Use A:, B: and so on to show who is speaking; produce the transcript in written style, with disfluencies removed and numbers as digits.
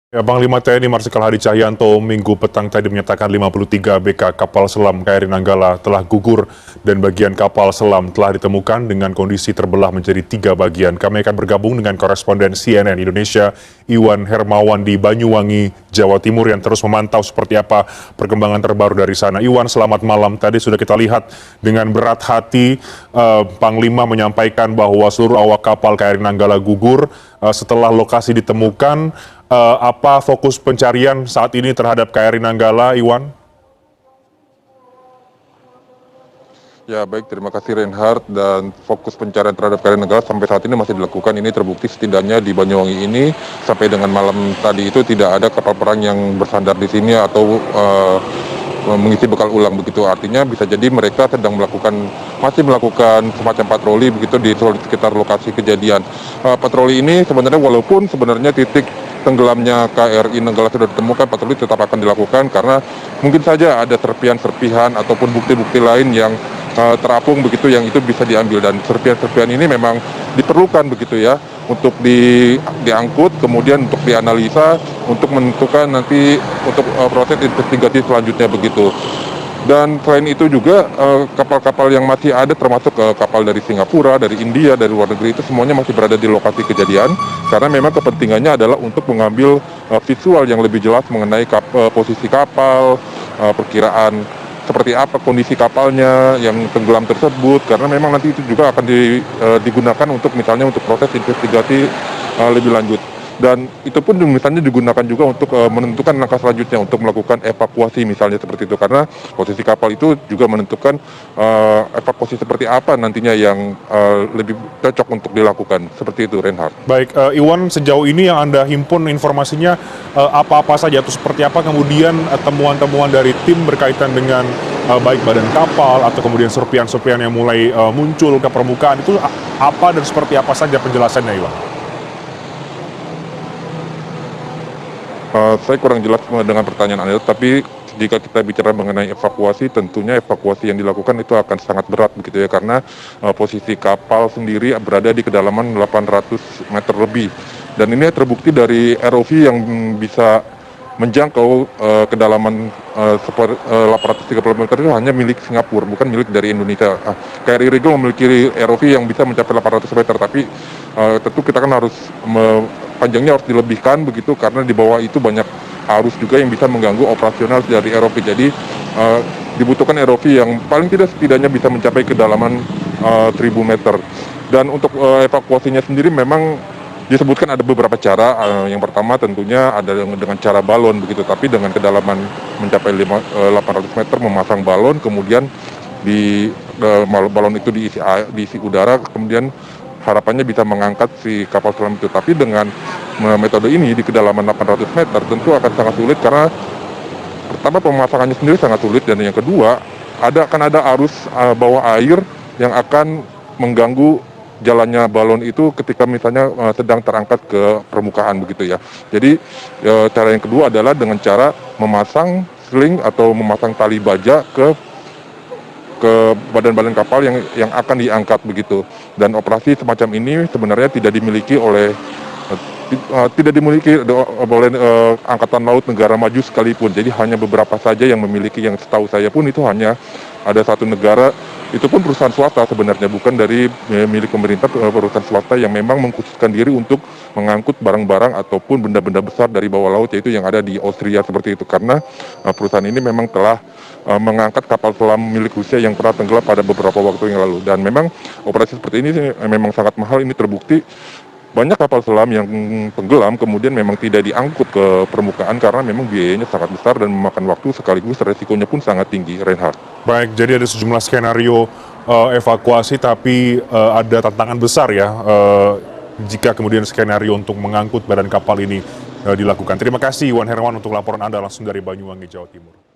A: Ya, Panglima TNI Marsikal Hadi Cahyanto Minggu petang tadi menyatakan 53 ABK kapal selam KRI Nanggala telah gugur dan bagian kapal selam telah ditemukan dengan kondisi terbelah menjadi 3 bagian. Kami akan bergabung dengan koresponden CNN Indonesia Iwan Hermawan di Banyuwangi, Jawa Timur yang terus memantau seperti apa perkembangan terbaru dari sana. Iwan, selamat malam. Tadi sudah kita lihat dengan berat hati Panglima menyampaikan bahwa seluruh awak kapal KRI Nanggala gugur setelah lokasi ditemukan. Apa fokus pencarian saat ini terhadap KRI Nanggala, Iwan?
B: Ya baik, terima kasih Reinhardt. Dan fokus pencarian terhadap KRI Nanggala sampai saat ini masih dilakukan. Ini terbukti setidaknya di Banyuwangi ini sampai dengan malam tadi itu tidak ada kapal perang yang bersandar di sini atau mengisi bekal ulang begitu. Artinya bisa jadi mereka masih melakukan semacam patroli begitu di sekitar lokasi kejadian. Patroli ini walaupun sebenarnya titik tenggelamnya KRI Nanggala sudah ditemukan, patroli tetap akan dilakukan karena mungkin saja ada serpihan-serpihan ataupun bukti-bukti lain yang terapung begitu yang itu bisa diambil, dan serpihan-serpihan ini memang diperlukan begitu ya untuk diangkut kemudian untuk dianalisa untuk menentukan nanti untuk proses investigasi selanjutnya begitu. Dan selain itu juga kapal-kapal yang masih ada termasuk kapal dari Singapura, dari India, dari luar negeri itu semuanya masih berada di lokasi kejadian karena memang kepentingannya adalah untuk mengambil visual yang lebih jelas mengenai posisi kapal, perkiraan seperti apa kondisi kapalnya yang tenggelam tersebut, karena memang nanti itu juga akan digunakan untuk misalnya untuk proses investigasi lebih lanjut. Dan itu pun misalnya digunakan juga untuk menentukan langkah selanjutnya untuk melakukan evakuasi misalnya seperti itu, karena posisi kapal itu juga menentukan evakuasi seperti apa nantinya yang lebih cocok untuk dilakukan seperti itu, Reinhardt.
A: Baik, Iwan, sejauh ini yang Anda himpun informasinya apa-apa saja atau seperti apa kemudian temuan-temuan dari tim berkaitan dengan baik badan kapal atau kemudian serpihan-serpihan yang mulai muncul ke permukaan itu apa dan seperti apa saja penjelasannya, Iwan?
B: Saya kurang jelas dengan pertanyaan Anda, tapi jika kita bicara mengenai evakuasi, tentunya evakuasi yang dilakukan itu akan sangat berat begitu ya, karena posisi kapal sendiri berada di kedalaman 800 meter lebih. Dan ini terbukti dari ROV yang bisa menjangkau kedalaman 830 meter itu hanya milik Singapura, bukan milik dari Indonesia. KRI Regal memiliki ROV yang bisa mencapai 800 meter, tapi tentu kita kan harus panjangnya harus dilebihkan begitu karena di bawah itu banyak arus juga yang bisa mengganggu operasional dari ROV. Jadi dibutuhkan ROV yang paling tidak setidaknya bisa mencapai kedalaman 1000 meter. Dan untuk evakuasinya sendiri memang disebutkan ada beberapa cara. Yang pertama tentunya ada dengan cara balon begitu, tapi dengan kedalaman mencapai 800 meter memasang balon, kemudian balon itu diisi udara, kemudian harapannya bisa mengangkat si kapal selam itu. Tapi dengan metode ini di kedalaman 800 meter tentu akan sangat sulit karena pertama pemasangannya sendiri sangat sulit, dan yang kedua akan ada arus bawah air yang akan mengganggu jalannya balon itu ketika misalnya sedang terangkat ke permukaan begitu ya. Jadi cara yang kedua adalah dengan cara memasang sling atau memasang tali baja ke badan-badan kapal yang akan diangkat begitu. Dan operasi semacam ini sebenarnya tidak dimiliki oleh angkatan laut negara maju sekalipun. Jadi hanya beberapa saja yang memiliki, yang setahu saya pun itu hanya ada satu negara, itu pun perusahaan swasta sebenarnya, bukan dari milik pemerintah, perusahaan swasta yang memang mengkhususkan diri untuk mengangkut barang-barang ataupun benda-benda besar dari bawah laut, yaitu yang ada di Austria seperti itu. Karena perusahaan ini memang telah mengangkat kapal selam milik Rusia yang pernah tenggelam pada beberapa waktu yang lalu. Dan memang operasi seperti ini memang sangat mahal. Ini terbukti banyak kapal selam yang tenggelam kemudian memang tidak diangkut ke permukaan karena memang biayanya sangat besar dan memakan waktu, sekaligus resikonya pun sangat tinggi, Reinhardt.
A: Baik, jadi ada sejumlah skenario evakuasi, tapi ada tantangan besar ya jika kemudian skenario untuk mengangkut badan kapal ini dilakukan. Terima kasih Iwan Hermawan untuk laporan Anda langsung dari Banyuwangi, Jawa Timur.